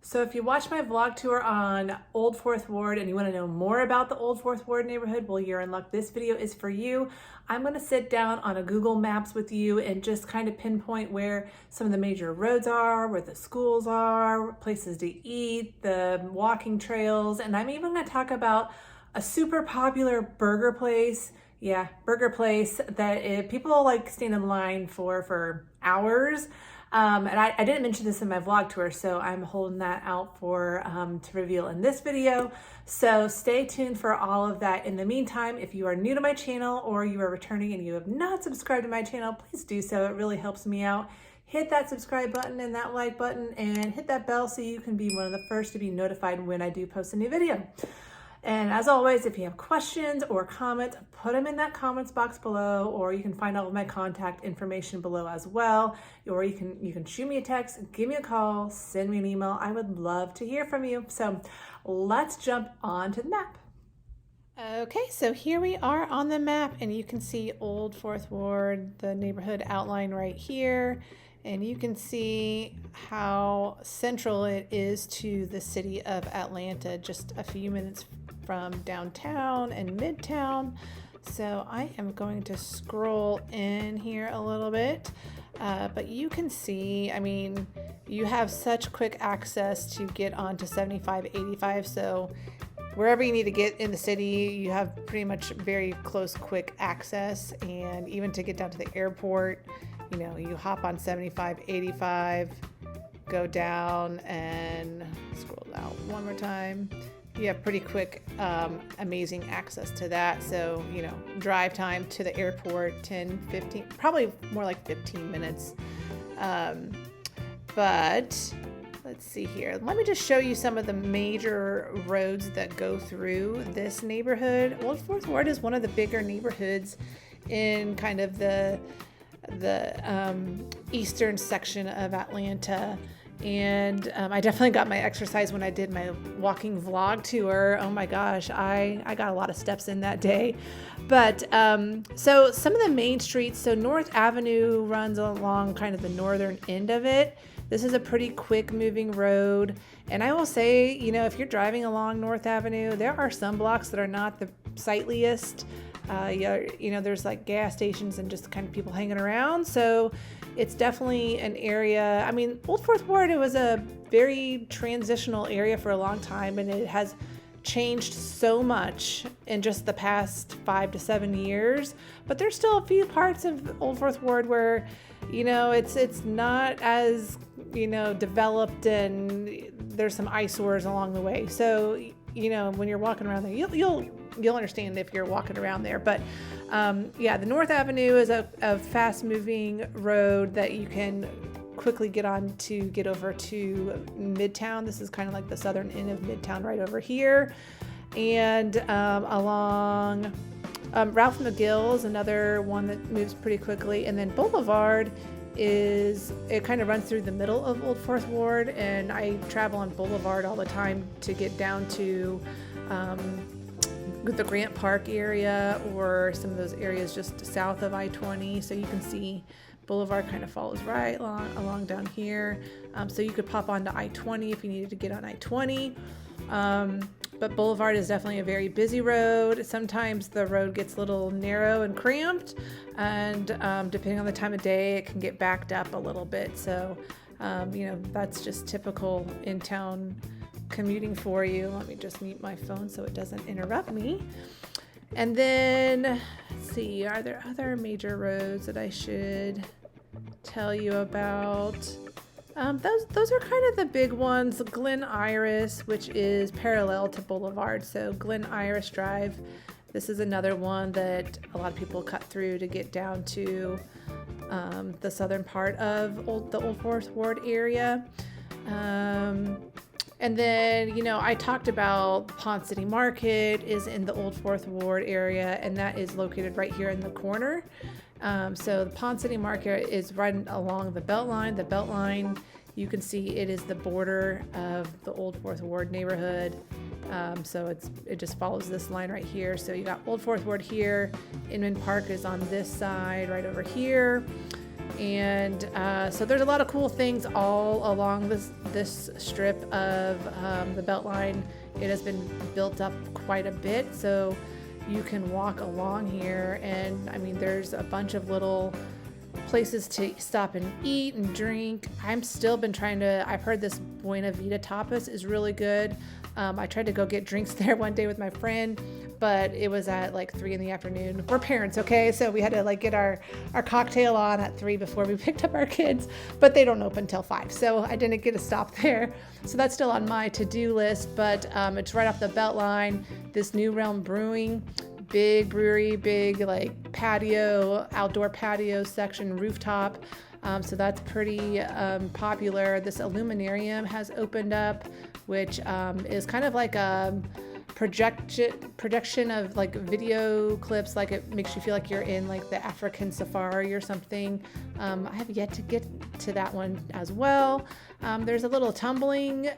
So if you watch my vlog tour on Old Fourth Ward and you want to know more about the Old Fourth Ward neighborhood, well, you're in luck. This video is for you. I'm going to sit down on a Google Maps with you and just kind of pinpoint where some of the major roads are, where the schools are, places to eat, the walking trails, and I'm even going to talk about a super popular burger place. Yeah, burger place that people like stand in line for hours. And I didn't mention this in my vlog tour, so I'm holding that out for to reveal in this video. So stay tuned for all of that. In the meantime, if you are new to my channel or you are returning and you have not subscribed to my channel, please do so. It really helps me out. Hit that subscribe button and that like button and hit that bell so you can be one of the first to be notified when I do post a new video. And as always, if you have questions or comments, put them in that comments box below, or you can find all of my contact information below as well. Or you can shoot me a text, give me a call, send me an email. I would love to hear from you. So let's jump onto the map. Okay, so here we are on the map, and you can see Old Fourth Ward, the neighborhood outline right here. And you can see how central it is to the city of Atlanta, just a few minutes from downtown and midtown. So I am going to scroll in here a little bit, but you can see, I mean, you have such quick access to get onto 75, 85. So wherever you need to get in the city, you have pretty much very close, quick access. And even to get down to the airport, you know, you hop on 75, 85, go down and scroll down one more time. You have pretty quick, amazing access to that. So, you know, drive time to the airport, 10, 15, probably more like 15 minutes. But let's see here. Let me just show you some of the major roads that go through this neighborhood. Old Fourth Ward is one of the bigger neighborhoods in kind of the eastern section of Atlanta. And I definitely got my exercise when I did my walking vlog tour. Oh my gosh, I got a lot of steps in that day. But so some of the main streets, so North Avenue runs along kind of the northern end of it. This is a pretty quick moving road. And I will say, you know, if you're driving along North Avenue, there are some blocks that are not the sightliest. You know, there's like gas stations and just kind of people hanging around. So it's definitely an area. I mean, Old Fourth Ward, it was a very transitional area for a long time, and it has changed so much in just the past 5 to 7 years. But there's still a few parts of Old Fourth Ward where, you know, it's not as, you know, developed, and there's some eyesores along the way. So, you know, when you're walking around there, you'll understand if you're walking around there. But yeah, the North Avenue is a fast moving road that you can quickly get on to get over to Midtown. This is kind of like the southern end of Midtown right over here. And along Ralph McGill is another one that moves pretty quickly. And then Boulevard it kind of runs through the middle of Old Fourth Ward, and I travel on Boulevard all the time to get down to the Grant Park area or some of those areas just south of I-20. So you can see Boulevard kind of follows right along down here. So you could pop onto I-20 if you needed to get on I-20. But Boulevard is definitely a very busy road. Sometimes the road gets a little narrow and cramped, and depending on the time of day, it can get backed up a little bit. So, you know, that's just typical in town commuting for you. Let me just mute my phone so it doesn't interrupt me. And then, let's see, are there other major roads that I should tell you about? Those are kind of the big ones. Glen Iris, which is parallel to Boulevard. So Glen Iris Drive, this is another one that a lot of people cut through to get down to the southern part of the Old Fourth Ward area. And then, you know, I talked about Ponce City Market is in the Old Fourth Ward area, and that is located right here in the corner. So the Ponce City Market is right along the Beltline. The Beltline, you can see it is the border of the Old Fourth Ward neighborhood. So it just follows this line right here. So you got Old Fourth Ward here. Inman Park is on this side right over here. And so there's a lot of cool things all along this strip of the Beltline. It has been built up quite a bit, so you can walk along here, and I mean there's a bunch of little places to stop and eat and drink. I've heard this Buena Vida Tapas is really good. I tried to go get drinks there one day with my friend, but it was at like 3 p.m. We're parents, okay? So we had to like get our cocktail on at 3 before we picked up our kids, but they don't open till 5. So I didn't get a stop there. So that's still on my to-do list, but it's right off the Beltline. This New Realm Brewing, big brewery, big like patio, outdoor patio section, rooftop. So that's pretty popular. This Illuminarium has opened up, which is kind of like a projection of like video clips. Like it makes you feel like you're in like the African safari or something. I have yet to get to that one as well. There's a little tumbling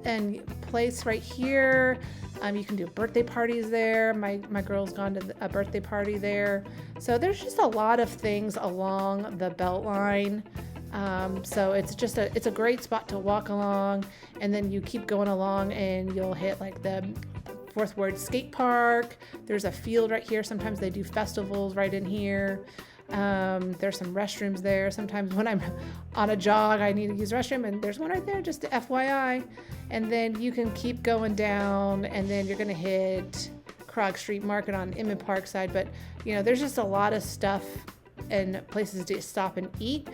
and place right here. You can do birthday parties there. My girl's gone to a birthday party there. So there's just a lot of things along the Beltline. So it's a great spot to walk along, and then you keep going along and you'll hit like the Fourth Ward Skate Park. There's a field right here. Sometimes they do festivals right in here. There's some restrooms there. Sometimes when I'm on a jog, I need to use the restroom, and there's one right there, just to FYI. And then you can keep going down, and then you're gonna hit Krog Street Market on Emmett Park side. But you know, there's just a lot of stuff and places to stop and eat.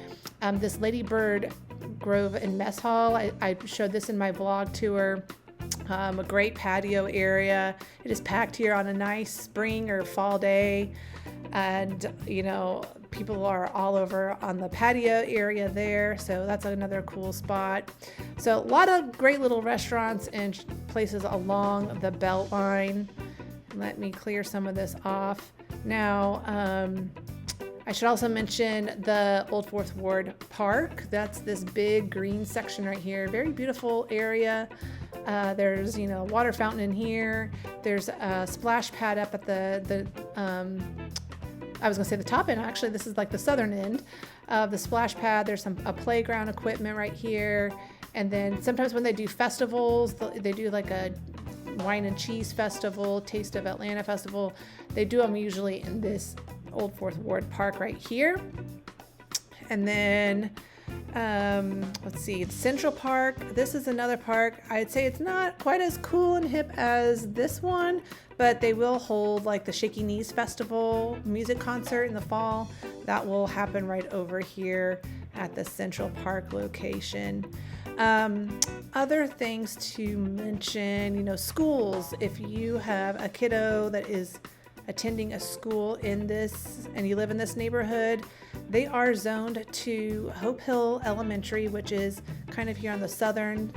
This Ladybird Grove and Mess Hall, I showed this in my vlog tour. A great patio area. It is packed here on a nice spring or fall day. And, you know, people are all over on the patio area there. So that's another cool spot. So a lot of great little restaurants and places along the Beltline. Let me clear some of this off. Now, I should also mention the Old Fourth Ward Park. That's this big green section right here. Very beautiful area. There's, you know, water fountain in here. There's a splash pad up at I was gonna say the top end. Actually, this is like the southern end of the splash pad. There's a playground equipment right here. And then sometimes when they do festivals, they do like a wine and cheese festival, Taste of Atlanta festival. They do them usually in this Old Fourth Ward Park right here. And then let's see, Central Park. This is another park. I'd say it's not quite as cool and hip as this one, but they will hold like the Shaky Knees Festival music concert in the fall. That will happen right over here at the Central Park location. Other things to mention, you know, schools. If you have a kiddo that is attending a school in this and you live in this neighborhood, they are zoned to Hope Hill Elementary, which is kind of here on the southern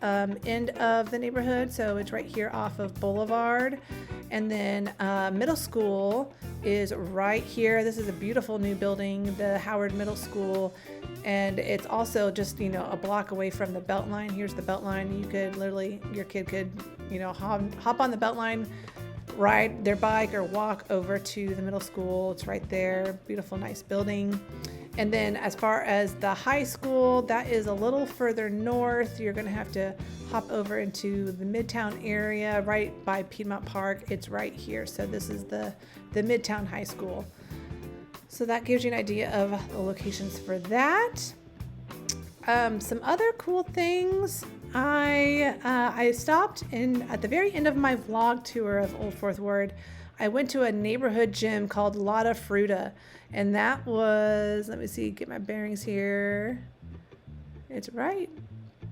end of the neighborhood. So it's right here off of Boulevard. And then middle school is right here. This is a beautiful new building, the Howard Middle School. And it's also just, you know, a block away from the Beltline. Here's the Beltline. You could literally, your kid could, you know, hop on the Beltline, ride their bike or walk over to the middle school. It's right there. Beautiful, nice building. And then as far as the high school, that is a little further north. You're going to have to hop over into the Midtown area right by Piedmont Park. It's right here. So this is the Midtown High School. So that gives you an idea of the locations for that. Some other cool things. I stopped in at the very end of my vlog tour of Old Fourth Ward. I went to a neighborhood gym called Lotta Frutta, and that was, let me see, get my bearings here. It's right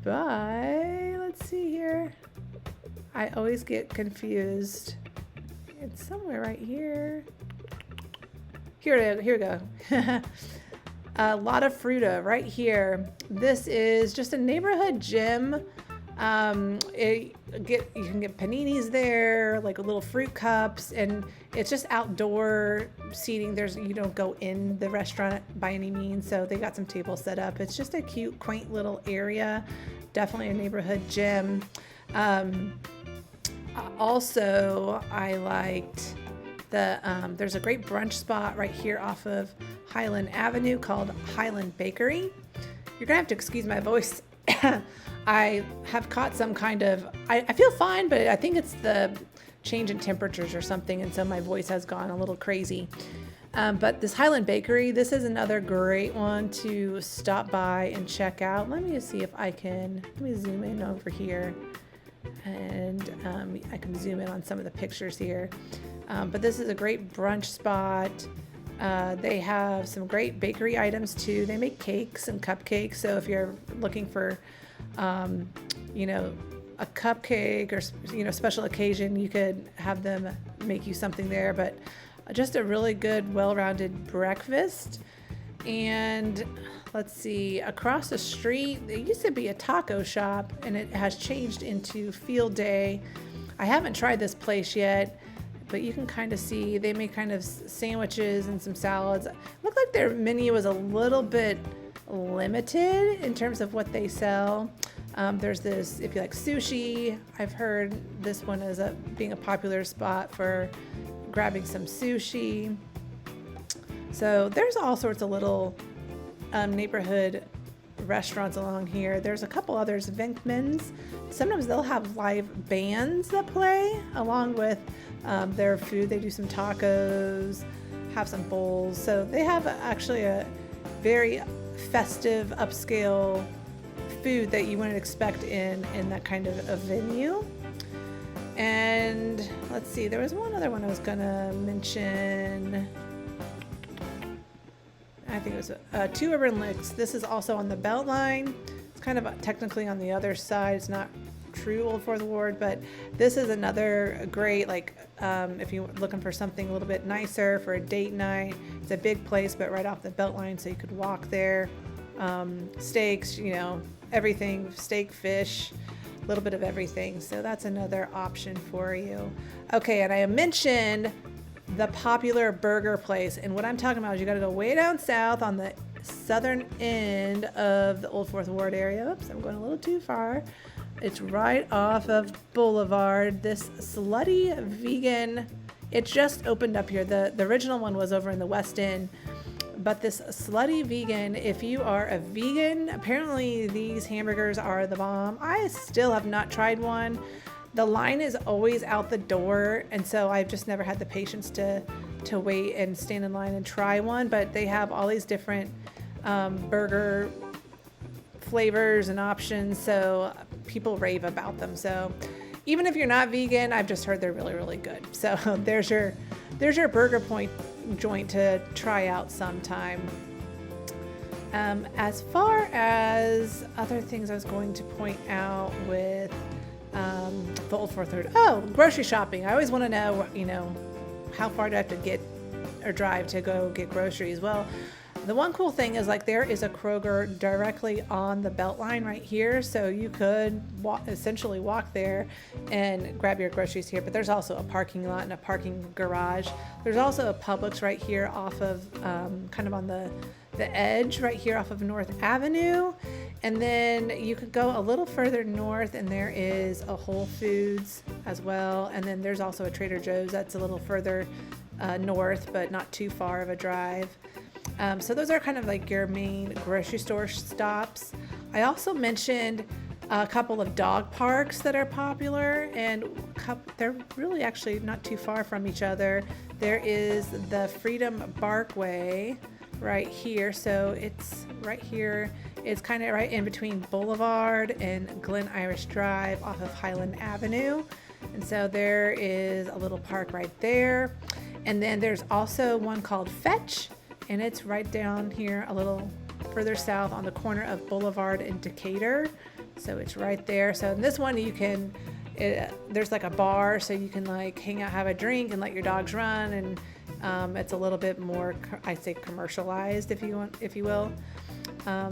by, let's see here. I always get confused. It's somewhere right here. Here we go. Lotta Frutta right here. This is just a neighborhood gym. You can get paninis there, like little fruit cups, and it's just outdoor seating. You don't go in the restaurant by any means, so they got some tables set up. It's just a cute, quaint little area. Definitely a neighborhood gym. Also, I liked there's a great brunch spot right here off of Highland Avenue called Highland Bakery. You're gonna have to excuse my voice. I have caught some kind of, I feel fine, but I think it's the change in temperatures or something, and so my voice has gone a little crazy. But this Highland Bakery, this is another great one to stop by and check out. Let me just see if I can, let me zoom in over here, and I can zoom in on some of the pictures here. But this is a great brunch spot. They have some great bakery items too. They make cakes and cupcakes. So if you're looking for, you know, a cupcake or, you know, special occasion, you could have them make you something there. But just a really good, well-rounded breakfast. And let's see, across the street, there used to be a taco shop, and it has changed into Field Day. I haven't tried this place yet, but you can kind of see they make kind of sandwiches and some salads. It looked like their menu was a little bit limited in terms of what they sell. There's this, if you like sushi, I've heard this one is being a popular spot for grabbing some sushi. So there's all sorts of little neighborhood restaurants along here. There's a couple others, Venkman's. Sometimes they'll have live bands that play along with their food. They do some tacos, have some bowls. So they have actually a very festive, upscale food that you wouldn't expect in that kind of a venue. And let's see, there was one other one I was gonna mention. I think it was Two Urban Licks. This is also on the Beltline. It's kind of technically on the other side. It's not true Old Fourth Ward, but this is another great, like, if you're looking for something a little bit nicer for a date night. It's a big place, but right off the Beltline, so you could walk there. Steaks, you know, everything, steak, fish, a little bit of everything. So that's another option for you. Okay, and I mentioned the popular burger place, and what I'm talking about is you got to go way down south on the southern end of the Old Fourth Ward area. Oops, I'm going a little too far. It's right off of Boulevard. This Slutty Vegan, it just opened up here. The original one was over in the West End, but this Slutty Vegan, if you are a vegan, apparently these hamburgers are the bomb. I still have not tried one. The line is always out the door, and so I've just never had the patience to wait and stand in line and try one. But they have all these different burger flavors and options, so people rave about them. So even if you're not vegan, I've just heard they're really, really good. So there's your burger joint to try out sometime. As far as other things I was going to point out with the Old Fourth Ward. Oh, grocery shopping. I always want to know, you know, how far do I have to get or drive to go get groceries? Well, the one cool thing is, like, there is a Kroger directly on the Beltline right here, so you could essentially walk there and grab your groceries here. But there's also a parking lot and a parking garage. There's also a Publix right here off of kind of on the edge right here off of North Avenue. And then you could go a little further north and there is a Whole Foods as well. And then there's also a Trader Joe's that's a little further north, but not too far of a drive. So those are kind of like your main grocery store stops. I also mentioned a couple of dog parks that are popular, and they're really actually not too far from each other. There is the Freedom Barkway right here. So it's right here. It's kind of right in between Boulevard and Glen Irish Drive off of Highland Avenue. And so there is a little park right there. And then there's also one called Fetch, and it's right down here a little further south on the corner of Boulevard and Decatur. So it's right there. So in this one you can, there's like a bar, so you can like hang out, have a drink, and let your dogs run. And it's a little bit more, I'd say, commercialized, if you will.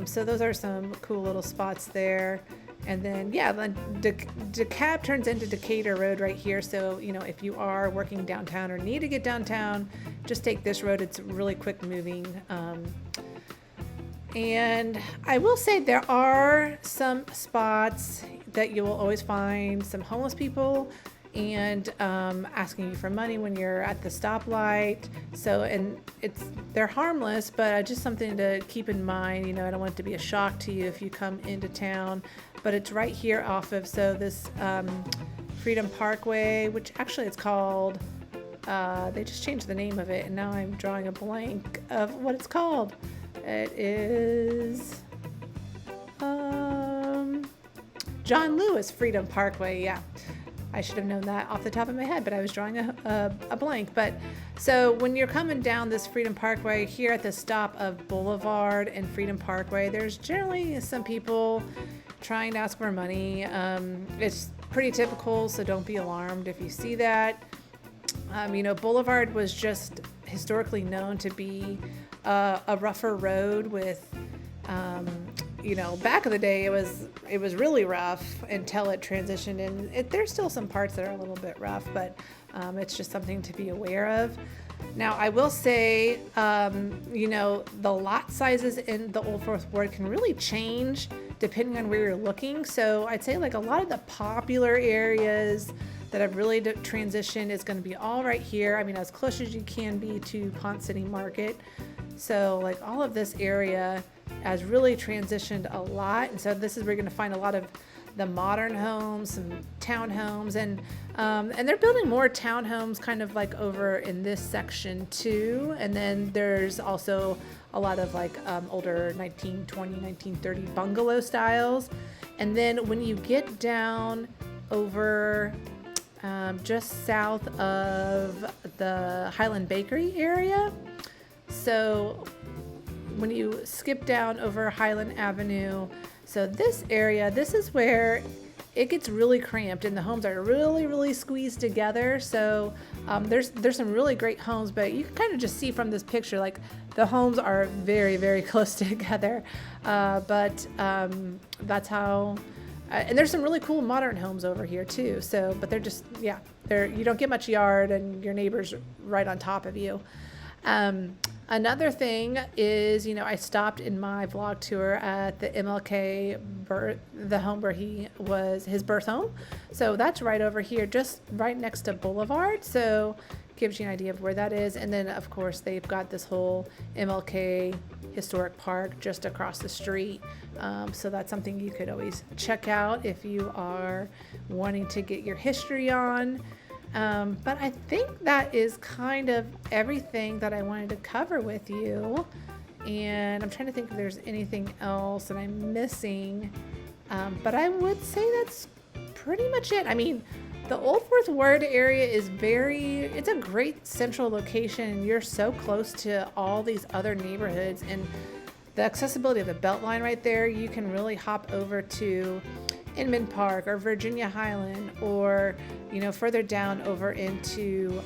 So those are some cool little spots there. And then, yeah, DeKalb turns into Decatur Road right here. So, you know, if you are working downtown or need to get downtown, just take this road. It's really quick moving. And I will say there are some spots that you will always find some homeless people. and asking you for money when you're at the stoplight. So, and they're harmless, but just something to keep in mind. You know, I don't want it to be a shock to you if you come into town, but it's right here off of this Freedom Parkway, which actually it's called. They just changed the name of it, and now I'm drawing a blank of what it's called. It is John Lewis Freedom Parkway. Yeah. I should have known that off the top of my head, but I was drawing a blank. But so when you're coming down this Freedom Parkway here at the stop of Boulevard and Freedom Parkway, there's generally some people trying to ask for money. It's pretty typical, so don't be alarmed if you see that. You know, Boulevard was just historically known to be a rougher road with you know, back in the day, it was really rough until it transitioned, and there's still some parts that are a little bit rough, but it's just something to be aware of. Now, I will say, you know, the lot sizes in the Old Fourth Ward can really change depending on where you're looking. So I'd say like a lot of the popular areas that have really transitioned is going to be all right here. I mean, as close as you can be to Ponce City Market. So like all of this area has really transitioned a lot, and so this is where you're going to find a lot of the modern homes, some townhomes, and they're building more townhomes kind of like over in this section too. And then there's also a lot of like older 1920, 1930 bungalow styles. And then when you get down over just south of the Highland Bakery area, so when you skip down over Highland Avenue, so this area, this is where it gets really cramped and the homes are really squeezed together. So there's some really great homes, but you can kind of just see from this picture, like the homes are very close together. But that's how, and there's some really cool modern homes over here too. So, but they're just, yeah, you don't get much yard and your neighbor's right on top of you. Another thing is, you know, I stopped in my vlog tour at the MLK the home where his birth home. So that's right over here, just right next to Boulevard. So gives you an idea of where that is. And then of course they've got this whole MLK historic park just across the street. So that's something you could always check out if you are wanting to get your history on. But I think that is kind of everything that I wanted to cover with you. And I'm trying to think if there's anything else that I'm missing. But I would say that's pretty much it. I mean, the Old Fourth Ward area is it's a great central location. You're so close to all these other neighborhoods, and the accessibility of the Beltline right there, you can really hop over to Inman Park or Virginia Highland, or, you know, further down over into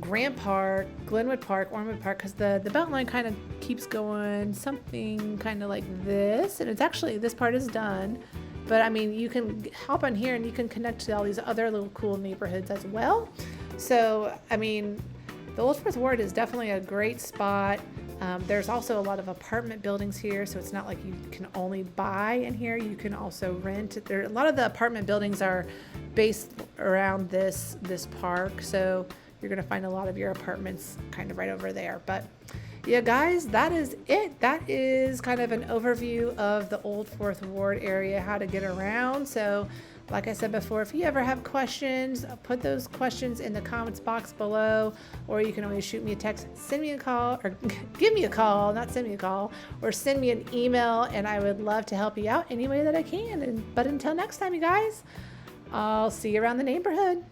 Grant Park, Glenwood Park, Ormond Park, because the Beltline kind of keeps going something kind of like this, and it's actually, this part is done, but I mean, you can hop on here and you can connect to all these other little cool neighborhoods as well. So, I mean, the Old Fourth Ward is definitely a great spot. There's also a lot of apartment buildings here, so it's not like you can only buy in here. You can also rent. A lot of the apartment buildings are based around this park, so you're going to find a lot of your apartments kind of right over there. But yeah, guys, that is it. That is kind of an overview of the Old Fourth Ward area, how to get around. So like I said before, if you ever have questions, put those questions in the comments box below, or you can always shoot me a text, send me a call, or give me a call, not send me a call, or send me an email, and I would love to help you out any way that I can. But until next time, you guys, I'll see you around the neighborhood.